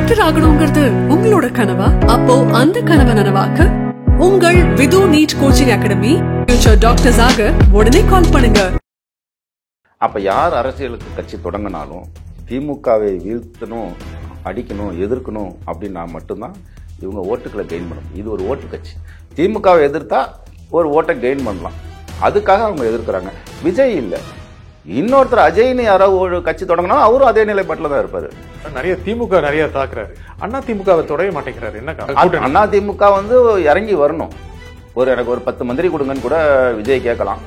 Doctor ஆகணுங்கிறது உங்களோட கனவா? அப்போ அந்த கனவை நனவாக்க உங்கள் Vidhu NEET coaching academy future doctors ஆக உடனே கால் பண்ணுங்க. அப்ப யார் அரசியலுக்கு கட்சி தொடங்கினாலும் திமுகவை வீழ்த்தணும், அடிக்கணும், எதிர்க்கணும் அப்படின்னா மட்டும்தான் இவங்க ஓட்டுகளை கெயின் பண்ணணும். இது ஒரு ஓட்டு கட்சி. திமுகவை எதிர்த்தா ஒரு ஓட்டை கெயின் பண்ணலாம், அதுக்காக அவங்க எதிர்க்கிறாங்க. விஜய் இல்லை, இன்னொருத்தர் அஜய்னு யாராவது ஒரு கட்சி தொடங்கினா அவரும் அதே நிலைப்பாட்டில் தான் இருப்பாரு. நிறைய திமுக நிறைய தாக்குறாரு, அண்ணா திமுகவை தொடவே மாட்டேங்கிறாரு. என்ன அண்ணா திமுக வந்து இறங்கி வரணும். எனக்கு ஒரு 10 மந்திரி கொடுங்கன்னு கூட விஜய் கேட்கலாம்,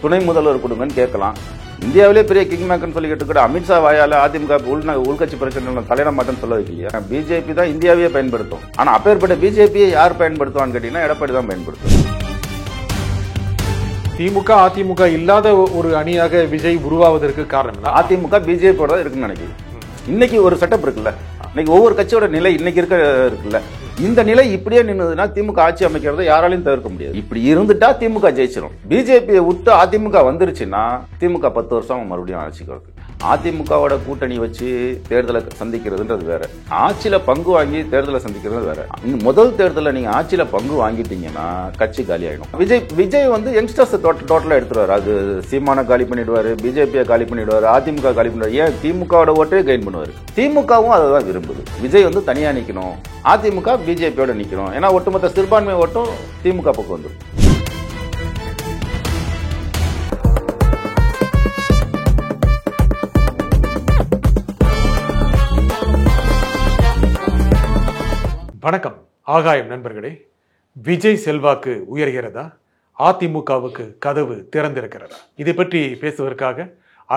துணை முதல்வர் கொடுங்கன்னு கேட்கலாம். இந்தியாவிலே பெரிய கிங் மேக்கர்னு சொல்லி கேட்டுக்கிட்ட அமித்ஷா வாயால அதிமுக உள்கட்சி பிரச்சனை தலையிட மாட்டேன்னு சொல்ல வைக்கலையா? பிஜேபி தான் இந்தியாவையே பயன்படுத்தும். ஆனா அப்பேற்பட்ட பிஜேபியை யார் பயன்படுத்துவான்னு கேட்டீங்கன்னா எடப்பாடி தான் பயன்படுத்தும். திமுக அதிமுக இல்லாத ஒரு அணியாக விஜய் உருவாவதற்கு காரணம் அதிமுக பிஜேபியோட தான் இருக்குன்னு நினைக்கிறேன். இன்னைக்கு ஒரு செட்டப் இருக்குல்ல, இன்னைக்கு ஒவ்வொரு கட்சியோட நிலை இன்னைக்கு இருக்குல்ல, இந்த நிலை இப்படியே நின்னுதுன்னா திமுக ஆட்சி அமைக்கிறத யாராலையும் தவிர்க்க முடியாது. இப்படி இருந்துட்டா திமுக ஜெயிச்சிடும். பிஜேபியை விட்டு அதிமுக வந்துருச்சுன்னா திமுக 10 வருஷம் மறுபடியும் ஆட்சிக்கு வருது. அதிமுகவோட கூட்டணி வச்சு தேர்தலை சந்திக்கிறதுன்றது வேற, ஆட்சியில பங்கு வாங்கி தேர்தலை சந்திக்கிறது வேற. முதல் தேர்தலில் நீங்க ஆட்சியில பங்கு வாங்கிட்டீங்கன்னா கட்சி காலி ஆயிடும். விஜய் வந்து யங்ஸ்டர்ஸ் டோட்டலா எடுத்துருவாரு. அது சீமான காலி பண்ணிடுவாரு, பிஜேபியை காலி பண்ணிடுவாரு, அதிமுக காலி பண்ணிடுவாரு. ஏன் திமுகவோட ஓட்டே கெயின் பண்ணுவாரு. திமுகவும் அதை தான் விரும்புது. விஜய் வந்து தனியா நிக்கணும், அதிமுக பிஜேபியோட நிக்கணும். ஏன்னா ஒட்டுமொத்த சிறுபான்மை ஓட்டும் திமுக பக்கம் வந்துடும். வணக்கம் ஆகாயம் நண்பர்களே. விஜய் செல்வாக்கு உயர்கிறதா? அதிமுகவுக்கு கதவு திறந்திருக்கிறதா? இதை பற்றி பேசுவதற்காக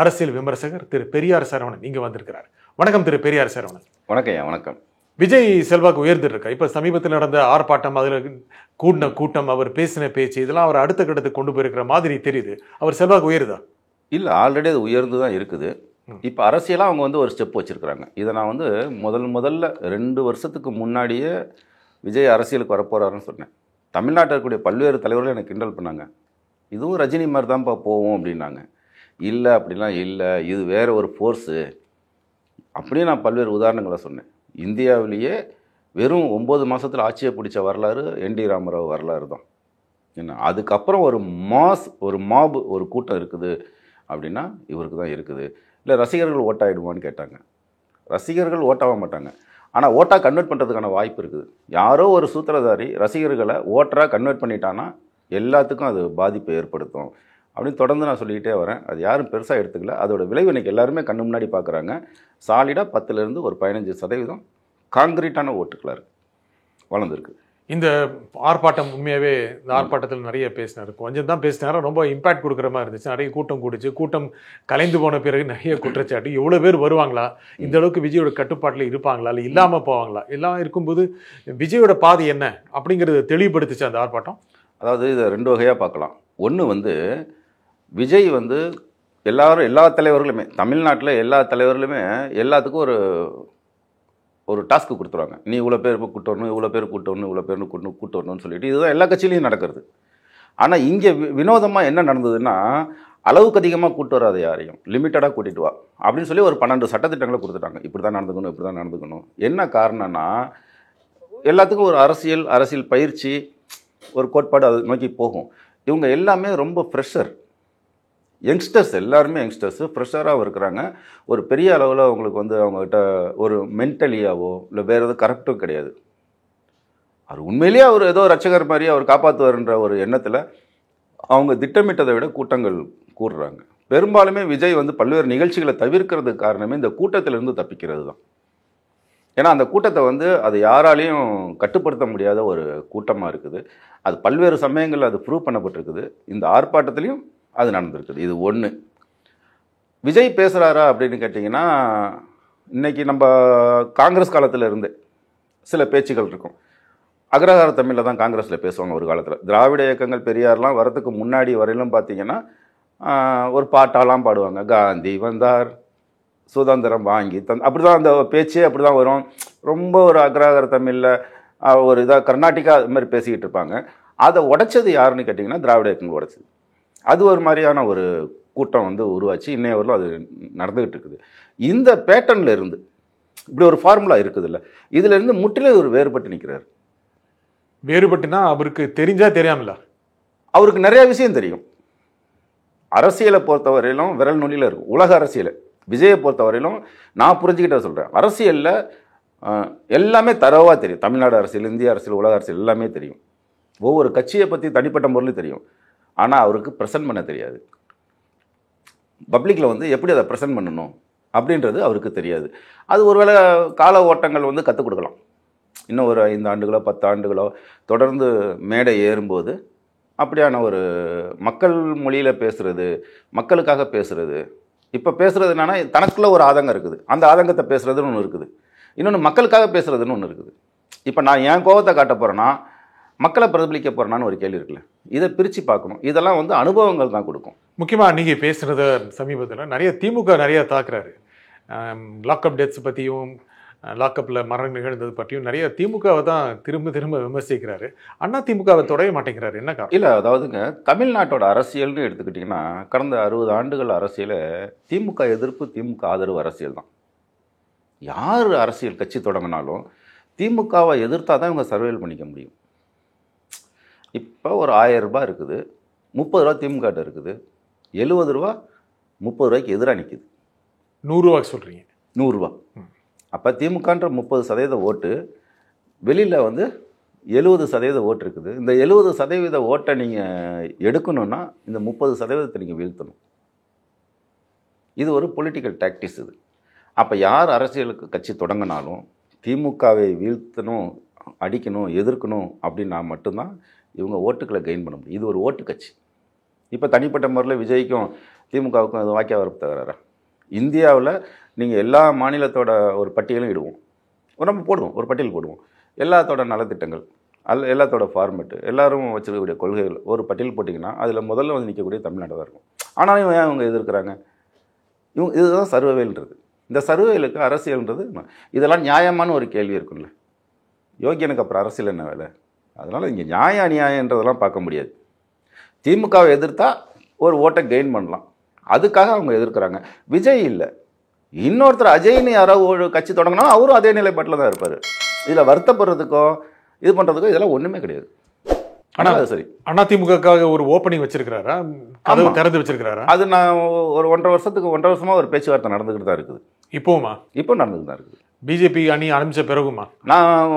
அரசியல் விமர்சகர் திரு பெரியார் சரவணன் இங்க வந்திருக்கிறார். வணக்கம் திரு பெரியார் சரவணன். வணக்கம். வணக்கம். விஜய் செல்வாக்கு உயர்ந்துட்டு இருக்கா? இப்ப சமீபத்தில் நடந்த ஆர்ப்பாட்டம், அதுல கூடின கூட்டம், அவர் பேசின பேச்சு, இதெல்லாம் அவர் அடுத்த கட்டத்துக்கு கொண்டு போயிருக்கிற மாதிரி தெரியுது. அவர் செல்வாக்கு உயருதா? இல்ல, ஆல்ரெடி அது உயர்ந்து தான் இருக்குது. இப்போ அரசியலாக அவங்க வந்து ஒரு ஸ்டெப் வச்சுருக்கிறாங்க. இதை நான் வந்து முதல்ல 2 வருஷத்துக்கு முன்னாடியே விஜய் அரசியலுக்கு வரப்போகிறாருன்னு சொன்னேன். தமிழ்நாட்டில் இருக்கக்கூடிய பல்வேறு தலைவர்கள் எனக்கு கிண்டல் பண்ணாங்க. இதுவும் ரஜினி மாதிரி தான்ப்பா போவோம் அப்படின்னாங்க. இல்லை, அப்படிலாம் இல்லை, இது வேற ஒரு ஃபோர்ஸு அப்படின்னு நான் பல்வேறு உதாரணங்களை சொன்னேன். இந்தியாவிலேயே வெறும் 9 மாதத்தில் ஆட்சியை பிடிச்ச வரலாறு என்டி ராமராவ் வரலாறு தான். என்ன, அதுக்கப்புறம் ஒரு மாப் ஒரு கூட்டம் இருக்குது அப்படின்னா இவருக்கு தான் இருக்குது. இல்லை ரசிகர்கள் ஓட்டாயிடுவான்னு கேட்டாங்க. ரசிகர்கள் ஓட்டாக மாட்டாங்க, ஆனால் ஓட்டாக கன்வெர்ட் பண்ணுறதுக்கான வாய்ப்பு இருக்குது. யாரோ ஒரு சூத்திரதாரி ரசிகர்களை ஓட்டராக கன்வெர்ட் பண்ணிட்டான்னா எல்லாத்துக்கும் அது பாதிப்பை ஏற்படுத்தும் அப்படின்னு தொடர்ந்து நான் சொல்லிக்கிட்டே வரேன். அது யாரும் பெருசாக எடுத்துக்கல. அதோட விளைவு இன்னைக்கு எல்லாருமே கண்ணு முன்னாடி பார்க்குறாங்க. சாலிடாக 10% ஒரு 15% காங்கிரீட்டான ஓட்டுக்களாக வளர்ந்துருக்கு. இந்த ஆர்ப்பாட்டம் உண்மையாகவே இந்த ஆர்ப்பாட்டத்தில் நிறைய பேசினார். கொஞ்சம் தான் பேசினாரா, ரொம்ப இம்பாக்ட் கொடுக்குற மாதிரி இருந்துச்சு. நிறைய கூட்டம் கூடிச்சு. கூட்டம் கலைந்து போன பிறகு நிறைய குற்றச்சாட்டு. எவ்வளோ பேர் வருவாங்களா, இந்த அளவுக்கு விஜயோட கட்டுப்பாட்டில் இருப்பாங்களா, இல்லை இல்லாமல் போவாங்களா, எல்லாம் இருக்கும்போது விஜயோட பாதை என்ன அப்படிங்கிறத தெளிவுபடுத்துச்சு அந்த ஆர்ப்பாட்டம். அதாவது இதை 2 வகையாக பார்க்கலாம். ஒன்று வந்து விஜய் வந்து எல்லா தலைவர்களுமே, தமிழ்நாட்டில் எல்லா தலைவர்களுமே எல்லாத்துக்கும் ஒரு டாஸ்க்கு கொடுத்துருவாங்க. நீ இவ்வளோ பேர் கூட்டு வரணும், இவ்வளோ பேர் கூட்டு வரணும், இவ்வளோ பேர் கூட்டு வரணும்னு சொல்லிட்டு இதுதான் எல்லா கட்சியிலையும் நடக்கிறது. ஆனால் இங்கே வினோதமாக என்ன நடந்ததுன்னா, அளவுக்கு அதிகமாக கூட்டு வராது, யாரையும் லிமிட்டடாக கூட்டிட்டு வா அப்படின்னு சொல்லி ஒரு 12 சட்டத்திட்டங்களை கொடுத்துட்டாங்க. இப்படி தான் நடந்துக்கணும். என்ன காரணம்னா, எல்லாத்துக்கும் ஒரு அரசியல் பயிற்சி, ஒரு கோட்பாடு அதை நோக்கி போகும். இவங்க எல்லாமே ரொம்ப ஃப்ரெஷர் யங்ஸ்டர்ஸ், எல்லாருமே யங்ஸ்டர்ஸு ஃப்ரெஷராக இருக்கிறாங்க. ஒரு பெரிய அளவில் அவங்களுக்கு வந்து அவங்ககிட்ட ஒரு மென்டலியாவோ இல்லை வேறு எதுவும் கரெக்டும் கிடையாது. அவர் உண்மையிலேயே அவர் ஏதோ ரட்சகர் மாதிரி அவர் காப்பாற்றுவார்ன்ற ஒரு எண்ணத்தில் அவங்க திட்டமிட்டதை விட கூட்டங்கள் கூடுறாங்க. பெரும்பாலுமே விஜய் வந்து பல்வேறு நிகழ்ச்சிகளை தவிர்க்கிறதுக்கு காரணமே இந்த கூட்டத்திலிருந்து தப்பிக்கிறது தான். ஏன்னா அந்த கூட்டத்தை வந்து அது யாராலையும் கட்டுப்படுத்த முடியாத ஒரு கூட்டமாக இருக்குது. அது பல்வேறு சமயங்களில் அது ப்ரூவ் பண்ணப்பட்டிருக்குது. இந்த ஆர்ப்பாட்டத்திலையும் அது நடந்திருக்குது. இது ஒன்று. விஜய் பேசுகிறாரா அப்படின்னு கேட்டிங்கன்னா, இன்றைக்கி நம்ம காங்கிரஸ் காலத்தில் இருந்து சில பேச்சுகள் இருக்கும். அக்ரஹார தமிழில் தான் காங்கிரஸில் பேசுவாங்க ஒரு காலத்தில். திராவிட இயக்கங்கள் பெரியார்லாம் வரத்துக்கு முன்னாடி வரையிலும் பார்த்திங்கன்னா ஒரு பாட்டாலாம் பாடுவாங்க. காந்தி வந்தார், சுதந்திரம் வாங்கி அப்படி தான் அந்த பேச்சே அப்படி தான் வரும். ரொம்ப ஒரு அக்ரஹார தமிழில் ஒரு இதாக கர்நாடிகா அது மாதிரி பேசிக்கிட்டு இருப்பாங்க. அதை உடைச்சது யாருன்னு கேட்டிங்கன்னா திராவிட இயக்கங்கள் உடைச்சது. அது ஒரு மாதிரியான ஒரு கூட்டம் வந்து உருவாச்சு. இன்னைய வரலும் அது நடந்துகிட்டு இருக்குது. இந்த பேட்டர்னில் இருந்து இப்படி ஒரு ஃபார்முலா இருக்குது இல்லை, இதுல இருந்து முற்றிலும் ஒரு வேறுபட்டு நிற்கிறார். வேறுபட்டுனா அவருக்கு தெரிஞ்சா தெரியாமல? அவருக்கு நிறைய விஷயம் தெரியும். அரசியலை பொறுத்தவரையிலும் விரல் நுனியில் இருக்கும். உலக அரசியலை விஜயை பொறுத்தவரையிலும் நான் புரிஞ்சுக்கிட்ட சொல்கிறேன், அரசியலில் எல்லாமே தரவாக தெரியும். தமிழ்நாடு அரசியல், இந்திய அரசியல், உலக அரசியல் எல்லாமே தெரியும். ஒவ்வொரு கட்சியை பற்றி தனிப்பட்ட முறையில் தெரியும். ஆனால் அவருக்கு ப்ரெசென்ட் பண்ண தெரியாது. பப்ளிக்கில் வந்து எப்படி அதை ப்ரெசென்ட் பண்ணணும் அப்படின்றது அவருக்கு தெரியாது. அது ஒருவேளை கால ஓட்டங்கள் வந்து கற்றுக் கொடுக்கலாம். இன்னும் ஒரு 5 ஆண்டுகளோ 10 ஆண்டுகளோ தொடர்ந்து மேடை ஏறும்போது அப்படியான ஒரு மக்கள் மொழியில் பேசுகிறது, மக்களுக்காக பேசுகிறது. இப்போ பேசுகிறது என்னன்னா, தனக்குள்ள ஒரு ஆதங்கம் இருக்குது, அந்த ஆதங்கத்தை பேசுகிறதுன்னு ஒன்று இருக்குது. இன்னொன்று மக்களுக்காக பேசுகிறதுன்னு ஒன்று இருக்குது. இப்போ நான் என் கோபத்தை காட்ட போகிறேன்னா மக்களை பிரதிபலிக்க போகிறேன்னான்னு ஒரு கேள்வி இருக்குல்ல, இதை பிரித்து பார்க்கணும். இதெல்லாம் வந்து அனுபவங்கள் தான் கொடுக்கும். முக்கியமாக நீங்கள் பேசுகிறத சமீபத்தில் நிறைய திமுக நிறைய தாக்குறாரு. லாக்அப் டெத்ஸ் பற்றியும் லாக்அப்பில் மரணம் நிகழ்ந்தது பற்றியும் நிறைய திமுகவை தான் திரும்ப திரும்ப விமர்சிக்கிறாரு. அண்ணா திமுகவை தொடைய மாட்டேங்கிறாரு, என்ன காரணம்? இல்லை, அதாவதுங்க, தமிழ்நாட்டோட அரசியல்னு எடுத்துக்கிட்டிங்கன்னா கடந்த 60 ஆண்டுகள் அரசியலை திமுக எதிர்ப்பு, திமுக ஆதரவு அரசியல் தான். யார் அரசியல் கட்சி தொடங்கினாலும் திமுகவை எதிர்த்தா தான் இவங்க சர்வேல் பண்ணிக்க முடியும். இப்போ ஒரு 1000 ரூபாய் இருக்குது, 30 ரூபா திமுக இருக்குது, 70 ரூபா 30 ரூபாய்க்கு எதிராக நிற்குது. 100 ரூபாய்க்கு சொல்கிறீங்க? 100 ரூபா. அப்போ திமுகன்ற 30% ஓட்டு, வெளியில் வந்து 70% ஓட்டு இருக்குது. இந்த 70% ஓட்டை நீங்கள் எடுக்கணும்னா இந்த 30% நீங்கள் வீழ்த்தணும். இது ஒரு பொலிட்டிக்கல் டாக்டிக்ஸ் இது. அப்போ யார் அரசியலுக்கு கட்சி தொடங்கினாலும் திமுகவை வீழ்த்தணும், அடிக்கணும், எதிர்க்கணும் அப்படின்னா மட்டும்தான் இவங்க ஓட்டுக்களை கெயின் பண்ண முடியும். இது ஒரு ஓட்டு கட்சி. இப்போ தனிப்பட்ட முறையில் விஜய்க்கும் திமுகவுக்கும் அது வாக்கிய வரப்பு தகராறா? இந்தியாவில் நீங்கள் எல்லா மாநிலத்தோட ஒரு பட்டியலும் இடுவோம், நம்ம போடுவோம், ஒரு பட்டியல் போடுவோம். எல்லாத்தோட நலத்திட்டங்கள், எல்லாத்தோட ஃபார்மெட்டு, எல்லோரும் வச்சுருக்கக்கூடிய கொள்கைகள் ஒரு பட்டியல் போட்டிங்கன்னா அதில் முதல்ல வந்து நிற்கக்கூடிய தமிழ்நாடு தான் இருக்கும். ஆனாலும் ஏன் அவங்க எதிர்க்கிறாங்க? இதுதான் சர்வேல்ன்றது. இந்த சர்வேலுக்கு அரசியல்ன்றது இதெல்லாம் நியாயமான ஒரு கேள்வி இருக்குல்ல. யோகியனுக்கு அப்புறம் அரசியல் என்ன வேலை? அதனால் இங்கே நியாய அநியாயன்றதெல்லாம் பார்க்க முடியாது. திமுகவை எதிர்த்தா ஒரு ஓட்டை கெயின் பண்ணலாம், அதுக்காக அவங்க எதிர்க்கிறாங்க. விஜய் இல்லை, இன்னொருத்தர் அஜய்னு யாரோ ஒரு கட்சி தொடங்கினா அவரும் அதே நிலைப்பாட்டில் தான் இருப்பார். இதில் வருத்தப்படுறதுக்கோ இது பண்ணுறதுக்கோ இதெல்லாம் ஒன்றுமே கிடையாது. ஆனால் அது சரி, அதிமுகவுக்காக ஒரு ஓப்பனிங் வச்சிருக்கிறாரா, கதவு திறந்து வச்சிருக்கிறாரா? அது நான் ஒரு 1.5 வருஷமாக ஒரு பேச்சுவார்த்தை நடந்துக்கிட்டு தான் இருக்குது. இப்போமா? இப்போ நடந்துக்கிட்டு தான் இருக்குது. பிஜேபி அணி ஆரம்பித்த பிறகுமா? நான்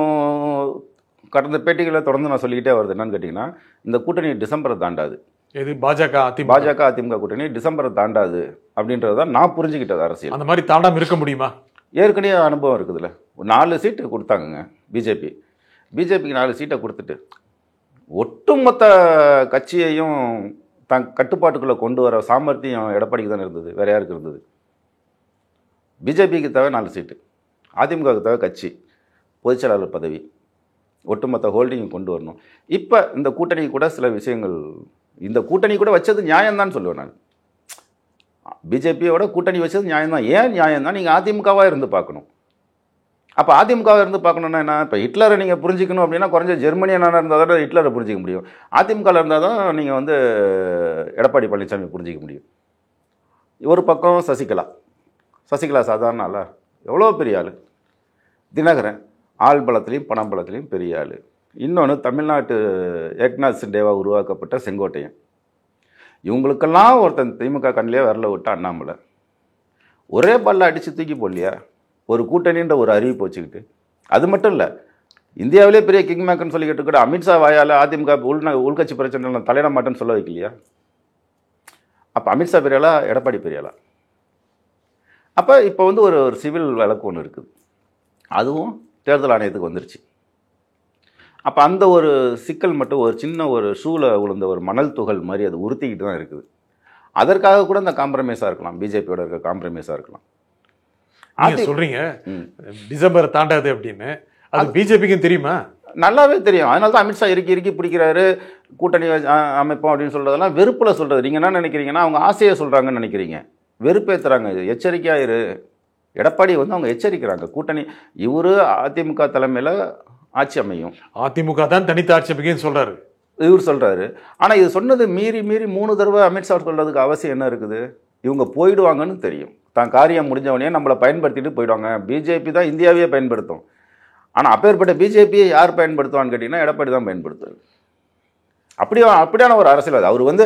கடந்த பேட்டிகளை தொடர்ந்து நான் சொல்லிக்கிட்டே வருது என்னன்னு கேட்டிங்கன்னா, இந்த கூட்டணி டிசம்பரை தாண்டாது. எது? பாஜக அதிமுக கூட்டணி டிசம்பரை தாண்டாது அப்படின்றது தான் நான் புரிஞ்சுக்கிட்டது அரசியல். அந்த மாதிரி தாண்டாமல் இருக்க முடியுமா? ஏற்கனவே அனுபவம் இருக்குதுல்ல. 4 சீட்டு கொடுத்தாங்கங்க பிஜேபிக்கு 4 சீட்டை கொடுத்துட்டு ஒட்டுமொத்த கட்சியையும் தன் கட்டுப்பாட்டுக்குள்ளே கொண்டு வர சாமர்த்தியம் எடப்பாடிக்கு தானே இருந்தது, வேற யாருக்கு இருந்தது? பிஜேபிக்கு தேவை 4 சீட்டு, அதிமுகவுக்கு தேவை கட்சி பொதுச்செயலாளர் பதவி, ஒட்டுமொத்த ஹோல்டிங் கொண்டு வரணும். இப்போ இந்த கூட்டணி கூட சில விஷயங்கள், இந்த கூட்டணி கூட வச்சது நியாயம்தான் சொல்லுவேன் நான். பிஜேபியோட கூட்டணி வச்சது நியாயம்தான். ஏன் நியாயம்தான்? நீங்கள் அதிமுகவாக இருந்து பார்க்கணும். அப்போ அதிமுகவாக இருந்து பார்க்கணுன்னா என்ன? இப்போ ஹிட்லரை நீங்கள் புரிஞ்சிக்கணும் அப்படின்னா குறைஞ்ச ஜெர்மனியனாக இருந்தால் தான் ஹிட்லரை புரிஞ்சிக்க முடியும். அதிமுகவில் இருந்தால் தான் நீங்கள் வந்து எடப்பாடி பழனிசாமி புரிஞ்சிக்க முடியும். ஒரு பக்கம் சசிகலா சாதாரண ஆளா? எவ்வளோ பெரிய ஆள். தினகரன் ஆள் பலத்திலையும் பணம் பலத்திலையும் பெரிய ஆள். இன்னொன்று தமிழ்நாட்டு ஏக்நாத் சிண்டேவா உருவாக்கப்பட்ட செங்கோட்டையன். இவங்களுக்கெல்லாம் ஒருத்தன் திமுக கண்ணிலே வரல விட்டு அண்ணாமலை ஒரே பல்ல அடித்து தூக்கி போடலையா? ஒரு கூட்டணின்ற ஒரு அறிவிப்பு வச்சுக்கிட்டு. அது மட்டும் இல்லை, இந்தியாவிலே பெரிய கிங் மேக்கர்னு சொல்லிக்கிட்டு கூட அமித்ஷா வாயால் அதிமுக உள்கட்சி பிரச்சனை தலையிட மாட்டேன்னு சொல்ல வைக்கலையா? அப்போ அமித்ஷா பெரியாளா, எடப்பாடி பெரியாளா? அப்போ இப்போ வந்து ஒரு சிவில் வழக்கு ஒன்று இருக்குது, அதுவும் தேர்தல் ஆணையத்துக்கு வந்துருச்சு. அப்போ அந்த ஒரு சிக்கல் மட்டும் ஒரு சின்ன ஒரு ஷூவில் விழுந்த ஒரு மணல் துகள் மாதிரி அது உறுத்திக்கிட்டு தான் இருக்குது. அதற்காக கூட இந்த காம்ப்ரமைஸாக இருக்கலாம், பிஜேபியோட இருக்க காம்ப்ரமைஸாக இருக்கலாம். சொல்கிறீங்க டிசம்பர் தாண்டாது அப்படின்னு, அது பிஜேபிக்கும் தெரியுமா? நல்லாவே தெரியும். அதனால தான் அமித்ஷா இறுக்கி பிடிக்கிறாரு, கூட்டணி அமைப்போம் அப்படின்னு சொல்கிறதெல்லாம் வெறுப்பில் சொல்கிறது. நீங்கள் என்ன நினைக்கிறீங்கன்னா அவங்க ஆசையை சொல்கிறாங்கன்னு நினைக்கிறீங்க, வெறுப்பேற்றுறாங்க. இது எச்சரிக்கையாக இரு. எடப்பாடி வந்து அவங்க எச்சரிக்கிறாங்க, கூட்டணி இவரு அதிமுக தலைமையில் ஆட்சி அமையும், அதிமுக தான் தனித்த ஆட்சி அமைக்குன்னு சொல்கிறாரு இவர் சொல்கிறாரு. ஆனால் இது சொன்னது மீறி 3 தடவை அமித்ஷா சொல்கிறதுக்கு அவசியம் என்ன இருக்குது? இவங்க போயிடுவாங்கன்னு தெரியும். தான் காரியம் முடிஞ்சவனே நம்மளை பயன்படுத்திட்டு போயிடுவாங்க. பிஜேபி தான் இந்தியாவையே பயன்படுத்தும். ஆனால் அப்பேற்பட்ட பிஜேபியை யார் பயன்படுத்துவான்னு கேட்டிங்கன்னா எடப்பாடி தான் பயன்படுத்துவார். அப்படியான ஒரு அரசியல் அது. அவர் வந்து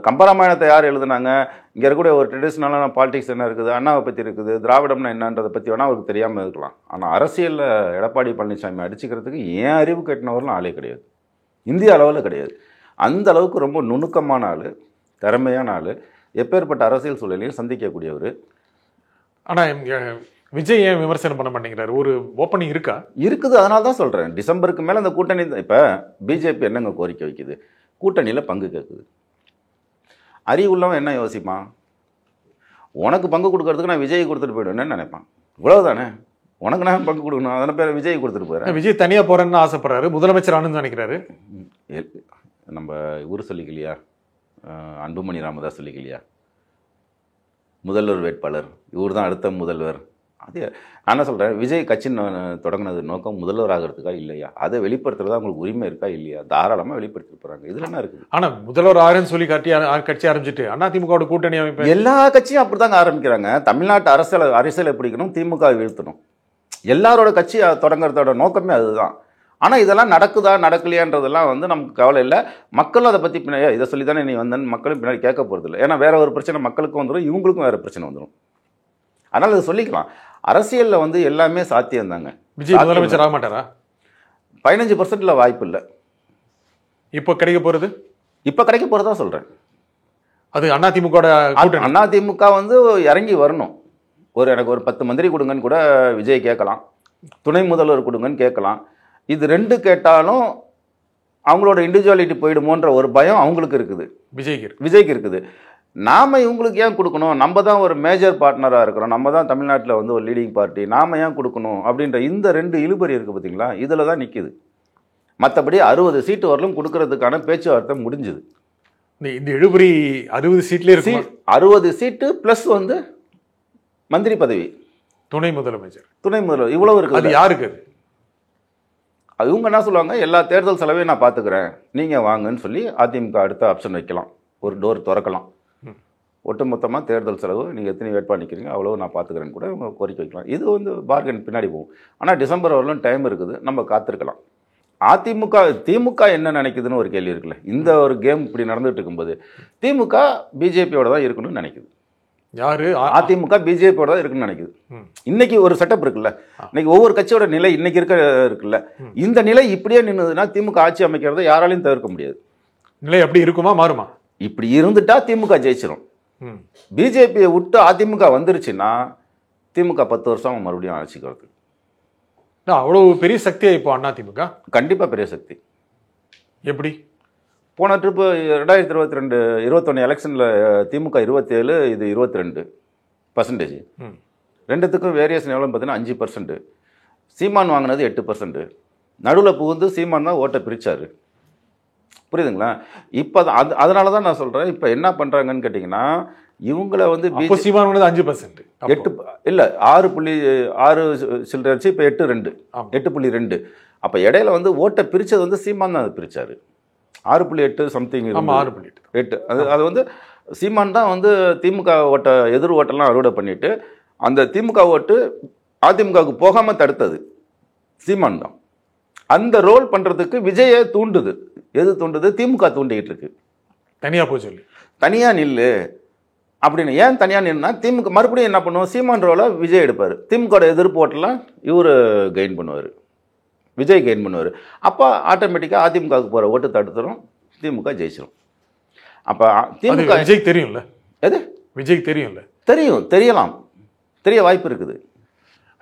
கம்பராமாயணத்தை யார் எழுதுனாங்க, இங்கே இருக்கக்கூடிய ஒரு ட்ரெடிஷ்னலான பாலிடிக்ஸ் என்ன இருக்குது, அண்ணாவை பற்றி இருக்குது, திராவிடம்னா என்னன்றதை பற்றி வேணால் அவருக்கு தெரியாமல் இருக்கலாம். ஆனால் அரசியலில் எடப்பாடி பழனிசாமி அடிச்சுக்கிறதுக்கு ஏன் அறிவு கட்டினவரெலாம் ஆளே கிடையாது, இந்திய அளவில் கிடையாது. அந்த அளவுக்கு ரொம்ப நுணுக்கமான ஆள், திறமையான ஆள், எப்பேற்பட்ட அரசியல் சூழலையும் சந்திக்கக்கூடியவர். ஆனால் விஜய் ஏன் விமர்சனம் பண்ண மாட்டேங்கிறாரு? ஒரு ஓப்பனிங் இருக்கா? இருக்குது. அதனால தான் சொல்கிறேன், டிசம்பருக்கு மேலே அந்த கூட்டணி இப்போ பிஜேபி என்னங்க கோரிக்கை வைக்குது, கூட்டணியில் பங்கு கேட்குது. அறிவுள்ளவன் என்ன யோசிப்பான், உனக்கு பங்கு கொடுக்கறதுக்கு நான் விஜய் கொடுத்துட்டு போயிடுவேன்னு நினைப்பான். இவ்வளவுதானே, உனக்கு நான் பங்கு கொடுக்கணும், அதனை பேர் விஜய் கொடுத்துட்டு போயிடுறேன். விஜய் தனியாக போகிறேன்னு ஆசைப்படுறாரு, முதலமைச்சர் ஆனு நினைக்கிறாரு. நம்ம ஊர் சொல்லிக்கலையா, அன்புமணி ராமதாஸ் சொல்லிக்கலையா, முதல்வர் வேட்பாளர் இவர் தான் அடுத்த முதல்வர். அது நான் என்ன சொல்கிறேன், விஜய் கட்சி தொடங்கினது நோக்கம் முதல்வர் ஆகிறதுக்கா இல்லையா, அதை வெளிப்படுத்துறதா உங்களுக்கு உரிமை இருக்கா இல்லையா, தாராளமாக வெளிப்படுத்திட்டு போகிறாங்க. இதில் என்ன இருக்குது? ஆனால் முதல்வர் ஆறுன்னு சொல்லி கட்சி ஆரம்பிச்சுட்டு அதிமுக கூட்டணி அமைப்பு எல்லா கட்சியும் அப்படி தாங்க ஆரம்பிக்கிறாங்க. தமிழ்நாட்டு அரசியலை பிடிக்கணும், திமுக வீழ்த்தணும், எல்லாரோட கட்சி தொடங்குறதோட நோக்கமே அதுதான். ஆனால் இதெல்லாம் நடக்குதா நடக்கலையான்றதெல்லாம் வந்து நமக்கு கவலை இல்லை. மக்களும் அதை பற்றி பின்னாடி இதை சொல்லி தானே நீ வந்தேன்னு மக்களும் பின்னாடி கேட்க போகிறது இல்லை. ஏன்னா வேற ஒரு பிரச்சனை மக்களுக்கும் வந்துடும், இவங்களுக்கும் வேறு பிரச்சனை வந்துடும். அதனால் இதை சொல்லிக்கலாம், அரசியலில் வந்து எல்லாமே சாத்தியம்தாங்க. விஜய் முதலமைச்சர் ஆக மாட்டாரா? 15% வாய்ப்பு இல்லை. இப்போ கிடைக்க போகிறது, இப்போ கிடைக்க போகிறதா சொல்கிறேன். அது அதிமுக வந்து இறங்கி வரணும். எனக்கு ஒரு 10 மந்திரி கொடுங்கன்னு கூட விஜய் கேட்கலாம், துணை முதல்வர் கொடுங்கன்னு கேட்கலாம். இது 2 கேட்டாலும் அவங்களோட இண்டிவிஜுவாலிட்டி போயிடுமோன்ற ஒரு பயம் அவங்களுக்கு இருக்குது, விஜய்க்கு இருக்குது. நாம் இவங்களுக்கு ஏன் கொடுக்கணும், நம்ம தான் ஒரு மேஜர் பார்ட்னராக இருக்கிறோம், நம்ம தான் தமிழ்நாட்டில் வந்து ஒரு லீடிங் பார்ட்டி, நாம் ஏன் கொடுக்கணும் அப்படின்ற இந்த 2 இழுபறி இருக்குது பார்த்தீங்களா, இதில் தான் நிற்கிது. மற்றபடி 60 சீட்டு வரலும் கொடுக்கறதுக்கான பேச்சுவார்த்தை முடிஞ்சுது. இந்த இழுபறி 60 சீட்லேயே இருக்கு. 60 சீட்டு ப்ளஸ் வந்து மந்திரி பதவி, துணை முதல்வர் இவ்வளவு இருக்குது. அது யாருக்கு? இவங்க என்ன சொல்லுவாங்க, எல்லா தேர்தல் செலவையும் நான் பார்த்துக்கிறேன், நீங்கள் வாங்கன்னு சொல்லி அதிமுக அடுத்த ஆப்ஷன் வைக்கலாம், ஒரு டோர் திறக்கலாம். ஒட்டுமொத்தமாக தேர்தல் செலவு நீங்கள் எத்தனை வேட்பாளர் நிற்கிறீங்க அவ்வளோ நான் பார்த்துக்கிறேன்னு கூட அவங்க கோரிக்கை வைக்கலாம். இது வந்து பார்கன் பின்னாடி போகும். ஆனால் டிசம்பர் வரலும் டைம் இருக்குது, நம்ம காத்திருக்கலாம். திமுக என்ன நினைக்குதுன்னு ஒரு கேள்வி இருக்குல்ல. இந்த ஒரு கேம் இப்படி நடந்துகிட்டு இருக்கும்போது திமுக பிஜேபியோட தான் இருக்கணும்னு நினைக்குது. யாரு? அதிமுக பிஜேபியோட தான் இருக்குன்னு நினைக்குது. இன்னைக்கு ஒரு செட்டப் இருக்குல்ல, இன்னைக்கு ஒவ்வொரு கட்சியோட நிலை இன்னைக்கு இருக்குல்ல, இந்த நிலை இப்படியே நின்றுதுன்னா திமுக ஆட்சி அமைக்கிறத யாராலையும் தவிர்க்க முடியாது. நிலை அப்படி இருக்குமா மாறுமா? இப்படி இருந்துட்டா திமுக ஜெயிச்சிடும். பிஜேபியை விட்டு அதிமுக வந்துருச்சுன்னா திமுக 10 வருஷம் மறுபடியும் ஆட்சிக்கு வருது. அவ்வளவு பெரிய சக்தியா இப்போ அதிமுக? கண்டிப்பா பெரிய சக்தி. எப்படி? போன ட்ரிப்பு 2021 எலெக்ஷன்ல திமுக 27, இது 22%. ரெண்டுத்துக்கும் வேரியேஷன் எவ்வளோன்னு பார்த்தீங்கன்னா 5%. சீமான் வாங்கினது 8%. நடுவில் புகுந்து சீமான் தான் ஓட்டை பிரிச்சாரு. புரியுதுங்களா? இப்போ அதனால தான் நான் சொல்கிறேன், இப்போ என்ன பண்ணுறாங்கன்னு கேட்டிங்கன்னா, இவங்கள வந்து சீமான் 5%, 8 இல்லை 6.6 சில்லறச்சு, இப்போ 8.2. அப்போ இடையில வந்து ஓட்டை பிரித்தது வந்து சீமான் தான் பிரித்தார். 6.8 சம்திங், 6.8. அது வந்து சீமான் தான் வந்து திமுக ஓட்டை எதிர் ஓட்டெல்லாம் அறுவடை பண்ணிவிட்டு அந்த திமுக ஓட்டு அதிமுகவுக்கு போகாமல் தடுத்தது சீமான் தான். அந்த ரோல் பண்ணுறதுக்கு விஜயை தூண்டுது. எது தூண்டுது? திமுக தூண்டிக்கிட்டு இருக்கு. தனியாக போய் சொல்லி தனியாக நில்லு அப்படின்னு. ஏன் தனியாக நின்னா திமுக மறுபடியும் என்ன பண்ணுவோம், சீமான் ரோலை விஜய் எடுப்பார், திமுக எதிர்ப்பு ஓட்டெல்லாம் இவர் கெயின் பண்ணுவார், விஜய் கெயின் பண்ணுவார். அப்போ ஆட்டோமேட்டிக்காக அதிமுகவுக்கு போகிற ஓட்டு தடுத்துரும், திமுக ஜெயிச்சிடும். அப்போ திமுக விஜய் தெரியும்ல, எது விஜய் தெரியும்ல, தெரியலாம், தெரிய வாய்ப்பு இருக்குது.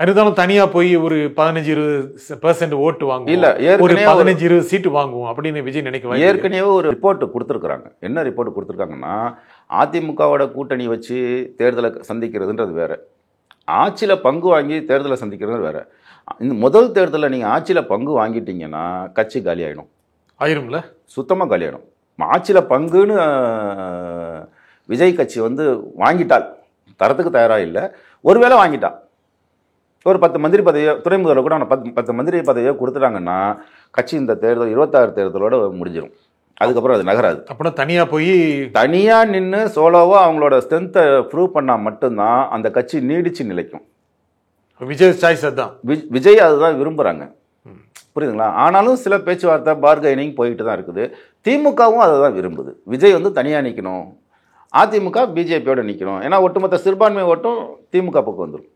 இருந்தாலும் தனியா போய் ஒரு 15-20% ஓட்டு வாங்குவோம், இல்ல ஒரு 15-20 சீட்டு வாங்குவோம் அப்படின்னு விஜய் நினைக்க. ஏற்கனவே ஒரு ரிப்போர்ட் கொடுத்துருக்குறாங்க. என்ன ரிப்போர்ட் கொடுத்துருக்காங்கன்னா, அதிமுகவோட கூட்டணி வச்சு தேர்தலை சந்திக்கிறதுன்றது வேற, ஆட்சியில் பங்கு வாங்கி தேர்தலை சந்திக்கிறது வேற. இந்த முதல் தேர்தலில் நீங்கள் ஆட்சியில் பங்கு வாங்கிட்டீங்கன்னா கட்சி காலி ஆயிடும்ல, சுத்தமாக காலி ஆகிடும். ஆட்சியில் பங்குன்னு விஜய் கட்சி வந்து வாங்கிட்டால், தரத்துக்கு தயாராக இல்லை, ஒருவேளை வாங்கிட்டா ஒரு 10 மந்திரி பதவியோ துணை முதல்வர் கூட 10 மந்திரி பதவியோ கொடுத்துட்டாங்கன்னா கட்சி இந்த தேர்தல் 26 தேர்தலோடு முடிஞ்சிடும். அதுக்கப்புறம் அது நகராது. அப்படின்னா தனியாக போய் தனியாக நின்று சோலோவோ அவங்களோட ஸ்ட்ரென்த்தை ப்ரூவ் பண்ணால் மட்டும்தான் அந்த கட்சி நீடிச்சு நிலைக்கும். விஜய் சாய்ஸ் அதுதான். விஜய் அதுதான் விரும்புகிறாங்க, புரியுதுங்களா? ஆனாலும் சில பேச்சுவார்த்தை பார்கெனிங் போயிட்டு தான் இருக்குது. திமுகவும் அதை தான் விரும்புது. விஜய் வந்து தனியாக நிற்கணும், அதிமுக பிஜேபியோட நிற்கணும். ஏன்னா ஒட்டுமொத்த சிறுபான்மை ஓட்டும் திமுக பக்கம் வந்துடும்,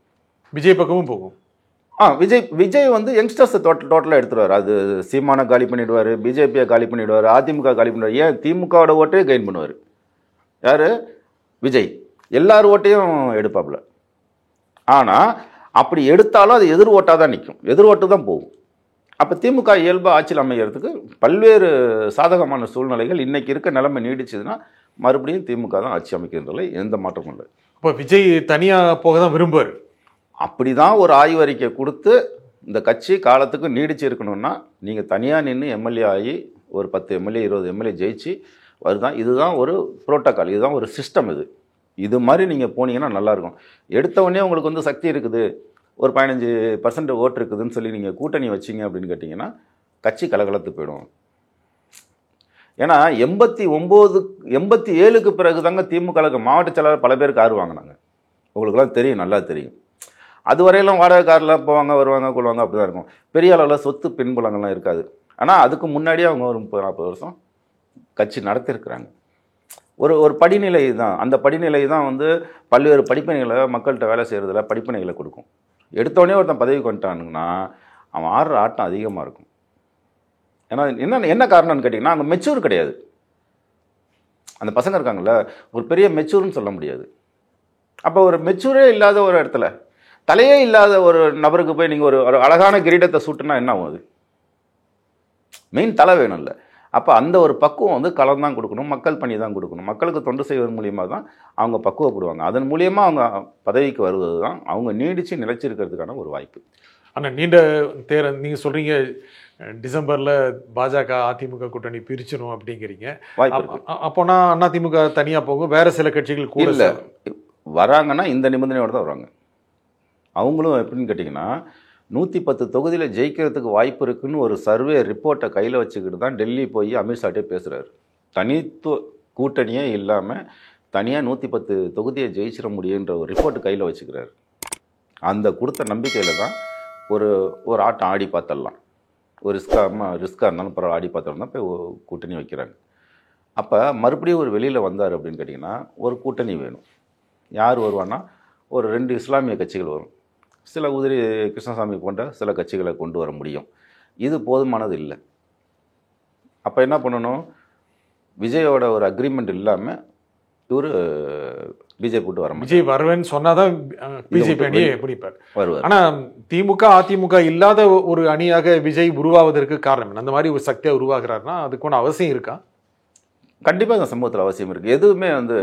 விஜய் பக்கமும் போகும். விஜய் வந்து யங்ஸ்டர்ஸை டோட்டலாக எடுத்துருவார். அது சீமானை காலி பண்ணிவிடுவார், பிஜேபியை காலி பண்ணிவிடுவார், அதிமுக காலி பண்ணிடுவார். ஏன் திமுகவோட ஓட்டையே கெயின் பண்ணுவார் யார்? விஜய். எல்லார் ஓட்டையும் எடுப்பாப்புல. ஆனால் அப்படி எடுத்தாலும் அது எதிர் ஓட்டாக தான் நிற்கும், எதிர் ஓட்டு தான் போகும். அப்போ திமுக இயல்பாக ஆட்சியில் அமைகிறதுக்கு பல்வேறு சாதகமான சூழ்நிலைகள் இன்றைக்கி இருக்க நிலைமை நீடிச்சதுன்னா மறுபடியும் திமுக தான் ஆட்சி அமைக்கின்றதில்லை, எந்த மாற்றமும் இல்லை. இப்போ விஜய் தனியாக போக தான் விரும்புவார். அப்படி தான் ஒரு ஆய்வறிக்கை கொடுத்து இந்த கட்சி காலத்துக்கு நீடிச்சு இருக்கணும்னா நீங்கள் தனியாக நின்று எம்எல்ஏ ஆகி ஒரு 10 எம்எல்ஏ 20 எம்எல்ஏ ஜெயிச்சு வருதான். இதுதான் ஒரு புரோட்டோக்கால், இதுதான் ஒரு சிஸ்டம். இது மாதிரி நீங்கள் போனீங்கன்னா நல்லாயிருக்கும். எடுத்தவொடனே உங்களுக்கு வந்து சக்தி இருக்குது, ஒரு 15% ஓட்டு இருக்குதுன்னு சொல்லி நீங்கள் கூட்டணி வச்சிங்க அப்படின்னு கேட்டிங்கன்னா கட்சி கலகலத்து போயிடும். ஏன்னா 87க்கு பிறகு தாங்க திமுக மாவட்ட செயலாளர் பல பேருக்கு ஆறு வாங்கினாங்க. உங்களுக்குலாம் தெரியும், நல்லா தெரியும். அது வரையிலும் வாடகை காரில் போவாங்க, வருவாங்க, கொள்வாங்க, அப்படி தான் இருக்கும். பெரிய அளவில் சொத்து பின்புலங்கள்லாம் இருக்காது. ஆனால் அதுக்கு முன்னாடியே அவங்க ஒரு 30-40 வருஷம் கட்சி நடத்திருக்கிறாங்க. ஒரு படிநிலை தான். அந்த படிநிலை தான் வந்து பல்வேறு படிப்பினைகளை மக்கள்கிட்ட வேலை செய்கிறதுல படிப்பினைகளை கொடுக்கும். எடுத்தோடனே ஒருத்தன் பதவிக்கு வந்துட்டானுங்கன்னா அவன் ஆடுற ஆட்டம் அதிகமாக இருக்கும். ஏன்னா என்ன காரணம்னு கேட்டிங்கன்னா அங்கே மெச்சூர் கிடையாது. அந்த பசங்க இருக்காங்கல்ல, ஒரு பெரிய மெச்சூர்னு சொல்ல முடியாது. அப்போ ஒரு மெச்சூரே இல்லாத ஒரு இடத்துல, தலையே இல்லாத ஒரு நபருக்கு போய் நீங்கள் ஒரு அழகான கிரீடத்தை சூட்டுனா என்ன ஆகும்? அது மெயின் தலை வேணும்ல. அப்போ அந்த ஒரு பக்குவம் வந்து களம் தான் கொடுக்கணும், மக்கள் பணி தான் கொடுக்கணும். மக்களுக்கு தொண்டு செய்வது மூலியமாக தான் அவங்க பக்குவப்படுவாங்க. அதன் மூலியமாக அவங்க பதவிக்கு வருவது தான் அவங்க நீடித்து நிலைச்சிருக்கிறதுக்கான ஒரு வாய்ப்பு. ஆனால் நீண்ட நீங்கள் சொல்கிறீங்க டிசம்பரில் பாஜக அதிமுக கூட்டணி பிரிச்சிடும் அப்படிங்கிறீங்க. அப்போனா அதிமுக தனியாக போகும், வேறு சில கட்சிகள் கூட இல்லை வராங்கன்னா இந்த நிபந்தனையோடு தான் வராங்க. அவங்களும் எப்படின்னு கேட்டிங்கன்னா 110 தொகுதியில் ஜெயிக்கிறதுக்கு வாய்ப்பு இருக்குன்னு ஒரு சர்வே ரிப்போர்ட்டை கையில் வச்சுக்கிட்டு தான் டெல்லி போய் அமித்ஷாட்டே பேசுகிறாரு. தனித்துவ கூட்டணியே இல்லாமல் தனியாக 110 தொகுதியை ஜெயிச்சிட முடியுன்ற ஒரு ரிப்போர்ட்டு கையில் வச்சுக்கிறாரு. அந்த கொடுத்த நம்பிக்கையில் தான் ஒரு ஆட்டம் ஆடி பார்த்துடலாம், ஒரு ரிஸ்க்காக இருந்தாலும் பரவாயில்ல ஆடி பார்த்துடலாம் தான் போய் கூட்டணி வைக்கிறாங்க. அப்போ மறுபடியும் ஒரு வெளியில் வந்தார் அப்படின்னு கேட்டிங்கன்னா ஒரு கூட்டணி வேணும். யார் வருவான்னா ஒரு 2 இஸ்லாமிய கட்சிகள் வரும், சில உதிரி கிருஷ்ணசாமி போன்ற சில கட்சிகளை கொண்டு வர முடியும். இது போதுமானது இல்லை. அப்போ என்ன பண்ணணும்? விஜயோட ஒரு அக்ரிமெண்ட் இல்லாமல் இவர் பிஜேபி கூட்டு வர விஜய் வருவேன்னு சொன்னாதான் பிஜேபி அணியை பிடிப்பார், வருவார். ஆனால் திமுக அதிமுக இல்லாத ஒரு அணியாக விஜய் உருவாவதற்கு காரணம் அந்த மாதிரி ஒரு சக்தியாக உருவாகிறாருன்னா அதுக்கான அவசியம் இருக்கா? கண்டிப்பாக இந்த சமூகத்தில் அவசியம் இருக்குது. எதுவுமே வந்து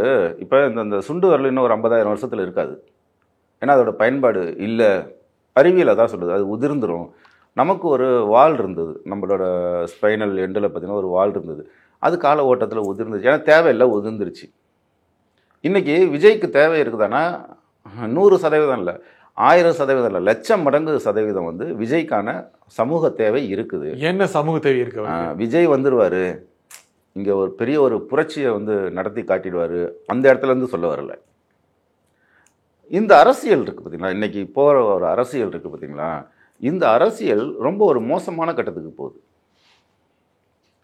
இப்போ இந்த சுண்டு வரல இன்னும் ஒரு 50,000 வருஷத்தில் இருக்காது. ஏன்னா அதோட பயன்பாடு இல்லை. அறிவியல் தான் சொல்லுது, அது உதிர்ந்துடும். நமக்கு ஒரு வால் இருந்தது, நம்மளோட ஸ்பைனல் எண்டில் பார்த்திங்கன்னா ஒரு வால் இருந்தது, அது கால ஓட்டத்தில் உதிர்ந்துச்சு. ஏன்னா தேவையில்லை, உதிர்ந்துருச்சு. இன்றைக்கி விஜய்க்கு தேவை இருக்குதானா 100% இல்லை, 1000% இல்லை, லட்சம் மடங்கு சதவீதம் வந்து விஜய்க்கான சமூக தேவை இருக்குது. என்ன சமூக தேவை இருக்கு? விஜய் வந்துடுவார், இங்கே ஒரு பெரிய ஒரு புரட்சியை வந்து நடத்தி காட்டிடுவார், அந்த இடத்துலேருந்து சொல்ல வரல. இந்த அரசியல் இருக்குது பார்த்திங்களா, இன்றைக்கி போகிற ஒரு அரசியல் இருக்குது பார்த்திங்களா, இந்த அரசியல் ரொம்ப ஒரு மோசமான கட்டத்துக்கு போகுது.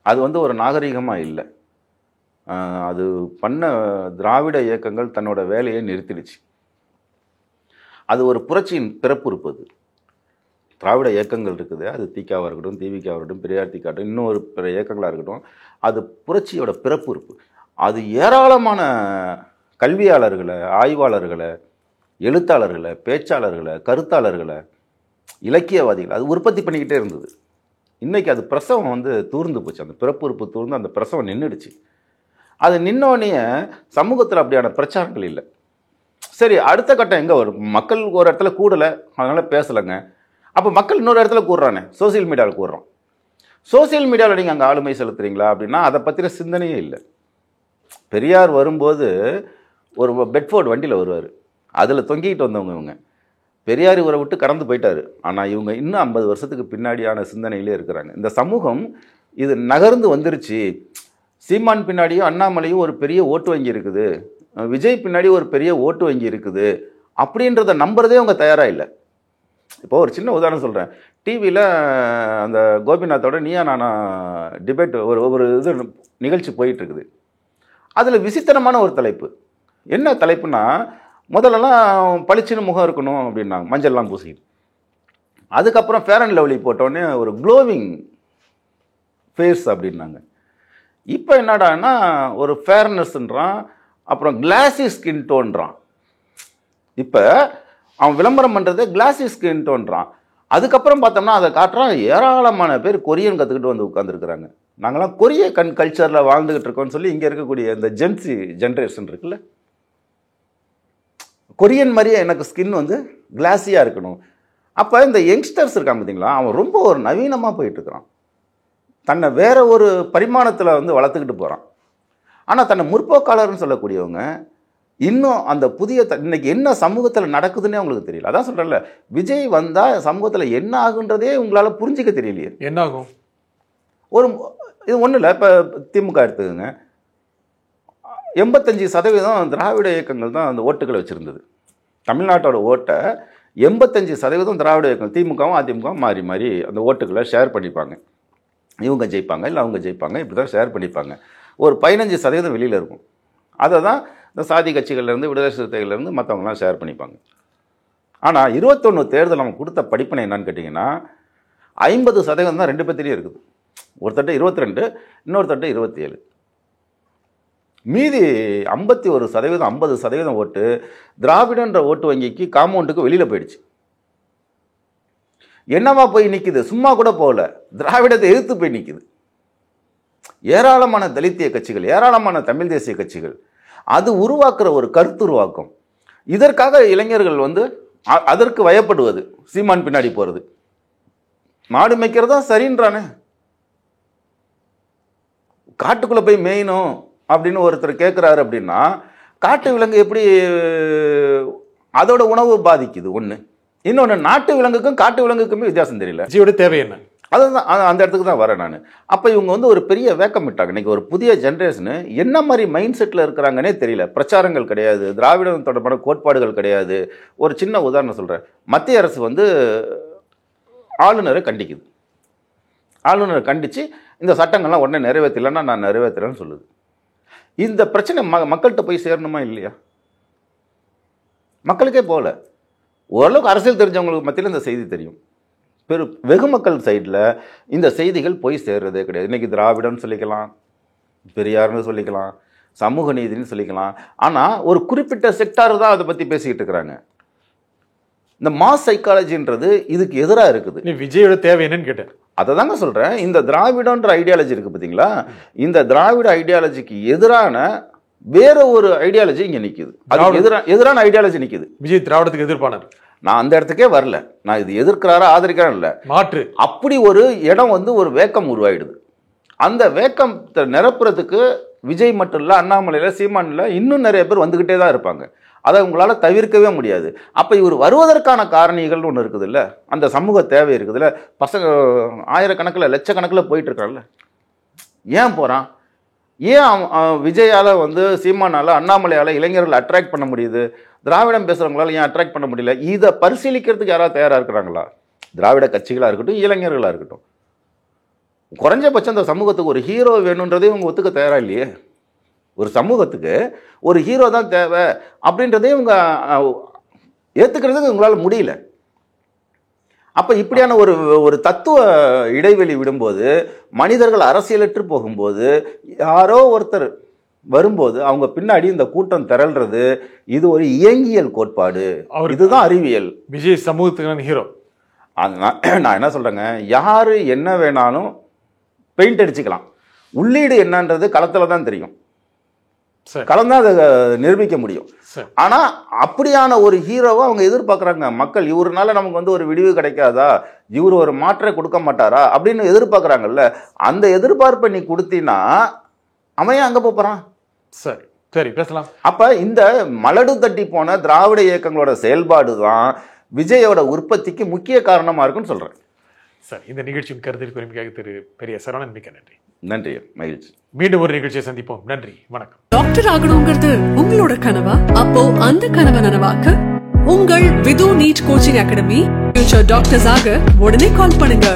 அது வந்து ஒரு நாகரிகமாக இல்லை. அது பண்ண திராவிட இயக்கங்கள் தன்னோட வேலையை நிறுத்திடுச்சு. அது ஒரு புரட்சியின் பிறப்புறுப்பது. திராவிட இயக்கங்கள் இருக்குது, அது திகாவாக இருக்கட்டும், திவிகாவாக இருக்கட்டும், பெரியார் திகாட்டும், இன்னொரு பிற இயக்கங்களாக இருக்கட்டும், அது புரட்சியோட பிறப்புறுப்பு. அது ஏராளமான கல்வியாளர்களை, ஆய்வாளர்களை, எழுத்தாளர்களை, பேச்சாளர்களை, கருத்தாளர்களை, இலக்கியவாதிகளை அது உற்பத்தி பண்ணிக்கிட்டே இருந்தது. இன்றைக்கி அது பிரசவம் வந்து தூர்ந்து போச்சு. அந்த பிறப்புறுப்பு தூர்ந்து அந்த பிரசவம் நின்றுடுச்சு. அது நின்னோடனே சமூகத்தில் அப்படியான பிரச்சாரங்கள் இல்லை. சரி, அடுத்த கட்டம் எங்கே வரும்? மக்கள் ஒரு இடத்துல கூடலை, அதனால் பேசலைங்க. அப்போ மக்கள் இன்னொரு இடத்துல கூடுறானே, சோசியல் மீடியாவில் கூடுறோம். சோசியல் மீடியாவில் நீங்கள் அங்கே ஆளுமை செலுத்துறீங்களா அப்படின்னா அதை பற்றின சிந்தனையே இல்லை. பெரியார் வரும்போது ஒரு பெட்ஃபோர்டு வண்டியில் வருவார், அதில் தொங்கிக்கிட்டு வந்தவங்க இவங்க. பெரியார் இவரை விட்டு கடந்து போயிட்டார். ஆனால் இவங்க இன்னும் 50 வருஷத்துக்கு பின்னாடியான சிந்தனையிலே இருக்கிறாங்க. இந்த சமூகம் இது நகர்ந்து வந்துருச்சு, சீமான் பின்னாடியும் அண்ணாமலையும் ஒரு பெரிய ஓட்டு வங்கி இருக்குது, விஜய் பின்னாடி ஒரு பெரிய ஓட்டு வங்கி இருக்குது அப்படின்றத நம்புறதே அவங்க தயாராக இல்லை. இப்போ ஒரு சின்ன உதாரணம் சொல்கிறேன். டிவியில் அந்த கோபிநாத்தோட நீயா நானா டிபேட் ஒரு இது நிகழ்ச்சி போயிட்டுருக்குது. அதில் விசித்திரமான ஒரு தலைப்பு. என்ன தலைப்புனா, முதல்லலாம் பளிச்சுன்னு முகம் இருக்கணும் அப்படின்னாங்க, மஞ்சள்லாம் பூசிக்கிட்டு. அதுக்கப்புறம் ஃபேர் அண்ட் லவ்லி போட்டோடனே ஒரு க்ளோவிங் ஃபேஸ் அப்படின்னாங்க. இப்போ என்னடான்னா ஒரு ஃபேர்னஸ்ன்றான், அப்புறம் கிளாசி ஸ்கின் டோன்றான். இப்போ அவன் விளம்பரம் பண்ணுறது கிளாசி ஸ்கின் டோன்றான். அதுக்கப்புறம் பார்த்தோம்னா அதை காட்டுறான். ஏராளமான பேர் கொரியன் கற்றுக்கிட்டு வந்து உட்காந்துருக்குறாங்க. நாங்களாம் கொரிய கல்ச்சரில் வாழ்ந்துக்கிட்டு இருக்கோம்னு சொல்லி இங்கே இருக்கக்கூடிய இந்த ஜென்சி ஜென்ரேஷன் இருக்குல்ல, கொரியன் மாதிரியே எனக்கு ஸ்கின் வந்து கிளாஸியாக இருக்கணும். அப்போ இந்த யங்ஸ்டர்ஸ் இருக்கான் பார்த்தீங்களா, அவன் ரொம்ப ஒரு நவீனமாக போயிட்டுருக்கிறான். தன்னை வேற ஒரு பரிமாணத்தில் வந்து வளர்த்துக்கிட்டு போகிறான். ஆனால் தன்னை முற்போக்காளர்னு சொல்லக்கூடியவங்க இன்னும் அந்த புதிய இன்னைக்கு என்ன சமூகத்தில் நடக்குதுன்னே அவங்களுக்கு தெரியல. அதான் சொல்கிறேன்ல, விஜய் வந்தால் சமூகத்தில் என்ன ஆகுன்றதே உங்களால் புரிஞ்சிக்க தெரியலையே. என்ன ஆகும்? ஒரு இது ஒன்றும் இல்லை. இப்போ திமுக எடுத்துக்கோங்க, 85% திராவிட இயக்கங்கள் தான் அந்த ஓட்டுகளை வச்சுருந்தது. தமிழ்நாட்டோட ஓட்டை 85% திராவிட இயக்கம், திமுகவும் அதிமுகவும் மாறி மாறி அந்த ஓட்டுகளை ஷேர் பண்ணிப்பாங்க. இவங்க ஜெயிப்பாங்க, இல்லை அவங்க ஜெயிப்பாங்க, இப்படி தான் ஷேர் பண்ணிப்பாங்க. ஒரு 15% வெளியில் இருக்கும். அதை தான் இந்த சாதி கட்சிகள்லேருந்து, விடுதலை சிறுத்தைகள்லேருந்து மற்றவங்களாம் ஷேர் பண்ணிப்பாங்க. ஆனால் 21 தேர்தல் அவங்க கொடுத்த படிப்பினை என்னன்னு கேட்டிங்கன்னா, 50% தான் ரெண்டு பேர்த்திலையும் இருக்குது. ஒருத்தட்ட 22, இன்னொருத்தட்ட 27. மீதி 51%, 50% ஓட்டு திராவிடன்ற ஓட்டு வங்கிக்கு காம்பவுண்டுக்கு வெளியில் போயிடுச்சு. என்னவா போய் நிற்குது? சும்மா கூட போகல, திராவிடத்தை எதிர்த்து போய் நிற்குது. ஏராளமான தலித்திய கட்சிகள், ஏராளமான தமிழ் தேசிய கட்சிகள், அது உருவாக்குற ஒரு கருத்துருவாக்கம். இதற்காக இளைஞர்கள் வந்து அதற்கு வயப்படுவது, சீமான் பின்னாடி போகிறது. மாடு மேய்க்கிறதா சரின்றானே, காட்டுக்குள்ளே போய் மேயணும் அப்படின்னு ஒருத்தர் கேட்குறாரு அப்படின்னா, காட்டு விலங்கு எப்படி அதோட உணவு பாதிக்குது? ஒன்று. இன்னொன்று, நாட்டு விலங்குக்கும் காட்டு விலங்குக்குமே வித்தியாசம் தெரியல. விஜயோட தேவை என்ன? அதுதான், அந்த இடத்துக்கு தான் வரேன் நான். அப்போ இவங்க வந்து ஒரு பெரிய வேக்கம் விட்டாங்க. இன்றைக்கி ஒரு புதிய ஜென்ரேஷனு என்ன மாதிரி மைண்ட் செட்டில் இருக்கிறாங்கன்னே தெரியல. பிரச்சாரங்கள் கிடையாது, திராவிடம் தொடர்பான கோட்பாடுகள் கிடையாது. ஒரு சின்ன உதாரணம் சொல்கிறேன். மத்திய அரசு வந்து ஆளுநரை கண்டிக்குது. ஆளுநரை கண்டித்து இந்த சட்டங்கள்லாம் உடனே நிறைவேற்றலைன்னா நான் நிறைவேற்றுறேன்னு சொல்லுது. இந்த பிரச்சனை மக்கள்கிட்ட போய் சேரணுமா இல்லையா? மக்களுக்கே போகல. ஓரளவுக்கு அரசியல் தெரிஞ்சவங்களுக்கு மத்தியில் இந்த செய்தி தெரியும். வெகு மக்கள் சைடில் இந்த செய்திகள் போய் சேர்றதே கிடையாது. இன்றைக்கி திராவிடம்னு சொல்லிக்கலாம், பெரியார்னு சொல்லிக்கலாம், சமூக நீதினு சொல்லிக்கலாம். ஆனால் ஒரு குறிப்பிட்ட செக்டார் தான் அதை பற்றி பேசிக்கிட்டு இருக்கிறாங்க. இந்த மாஸ் சைக்காலஜின்றது இதுக்கு எதிராக இருக்குது. நீ விஜயோட தேவை என்னன்னு கேட்டேன். அதை தாங்க சொல்கிறேன். இந்த திராவிடன்ற ஐடியாலஜி இருக்குது பார்த்தீங்களா, இந்த திராவிட ஐடியாலஜிக்கு எதிரான வேற ஒரு ஐடியாலஜி இங்கே நிற்குது. அதுக்கு எதிரான ஐடியாலஜி நிற்குது. விஜய் திராவிடத்துக்கு எதிர்ப்பானார். நான் அந்த இடத்துக்கே வரல. நான் இது எதிர்க்கிறாரா ஆதரிக்கிறாரா இல்லை, மாற்று. அப்படி ஒரு இடம் வந்து ஒரு வேக்கம் உருவாயிடுது. அந்த வேக்கத்தை நிரப்புறதுக்கு விஜய் மட்டும் இல்லை, அண்ணாமலையில், சீமானில் இன்னும் நிறைய பேர் வந்துக்கிட்டே தான் இருப்பாங்க. அதை உங்களால் தவிர்க்கவே முடியாது. அப்போ இவர் வருவதற்கான காரணிகள்னு ஒன்று இருக்குது இல்லை, அந்த சமூக தேவை இருக்குதுல்ல. பசங்க ஆயிரக்கணக்கில் லட்சக்கணக்கில் போயிட்டுருக்காங்கல்ல, ஏன் போகிறான்? ஏன் விஜயால் வந்து சீமானால், அண்ணாமலையால் இளைஞர்களை அட்ராக்ட் பண்ண முடியுது, திராவிடம் பேசுகிறவங்களால ஏன் அட்ராக்ட் பண்ண முடியல? இதை பரிசீலிக்கிறதுக்கு யாராவது தயாராக இருக்கிறாங்களா? திராவிட கட்சிகளாக இருக்கட்டும், இளைஞர்களாக இருக்கட்டும். குறைஞ்சபட்சம் இந்த சமூகத்துக்கு ஒரு ஹீரோ வேணுன்றதே இவங்க ஒத்துக்க தயாராக இல்லையே. ஒரு சமூகத்துக்கு ஒரு ஹீரோ தான் தேவை அப்படின்றதே இவங்க ஏற்றுக்கிறதுக்கு உங்களால் முடியல. அப்போ இப்படியான ஒரு தத்துவ இடைவெளி விடும்போது, மனிதர்கள் அரசியலற்று போகும்போது, யாரோ ஒருத்தர் வரும்போது அவங்க பின்னாடி இந்த கூட்டம் திரள்றது, இது ஒரு இயங்கியல் கோட்பாடு, இதுதான் அறிவியல். விஜய் சமூகத்துக்கான ஹீரோ. நான் என்ன சொல்றேங்க, யாரு என்ன வேணாலும் பெயிண்ட் அடிச்சுக்கலாம், உள்ளீடு என்னன்றது களத்துல தான் தெரியும், களம்தான் அதை நிரூபிக்க முடியும். ஆனா அப்படியான ஒரு ஹீரோவை அவங்க எதிர்பார்க்குறாங்க மக்கள். இவருனால நமக்கு வந்து ஒரு விடிவு கிடைக்காதா, இவர் ஒரு மாற்றை கொடுக்க மாட்டாரா அப்படின்னு எதிர்பார்க்குறாங்கல்ல. அந்த எதிர்பார்ப்பை நீ கொடுத்தீங்கன்னா அவன் அங்கே போகிறான். சரி சரி பேசலாம். அப்போ இந்த மலடு தட்டி போன திராவிட இயக்கங்களோட செயல்பாடு தான் விஜயோட உற்பத்திக்கு முக்கிய காரணமாக இருக்குன்னு சொல்கிறேன். சார், இந்த நிகழ்ச்சியின் கருத்தில் குறிப்பிக்காக திரு பெரிய சரவணன், மிக்க நன்றி. நன்றி, மகிழ்ச்சி. மீண்டும் ஒரு நிகழ்ச்சியை சந்திப்போம். நன்றி, வணக்கம். டாக்டர் ஆகணுங்கிறது உங்களோட கனவா? அப்போ அந்த கனவை நனவாக்க உங்கள் Vidhu NEET coaching academy future doctors ஆக உடனே கால் பண்ணுங்க.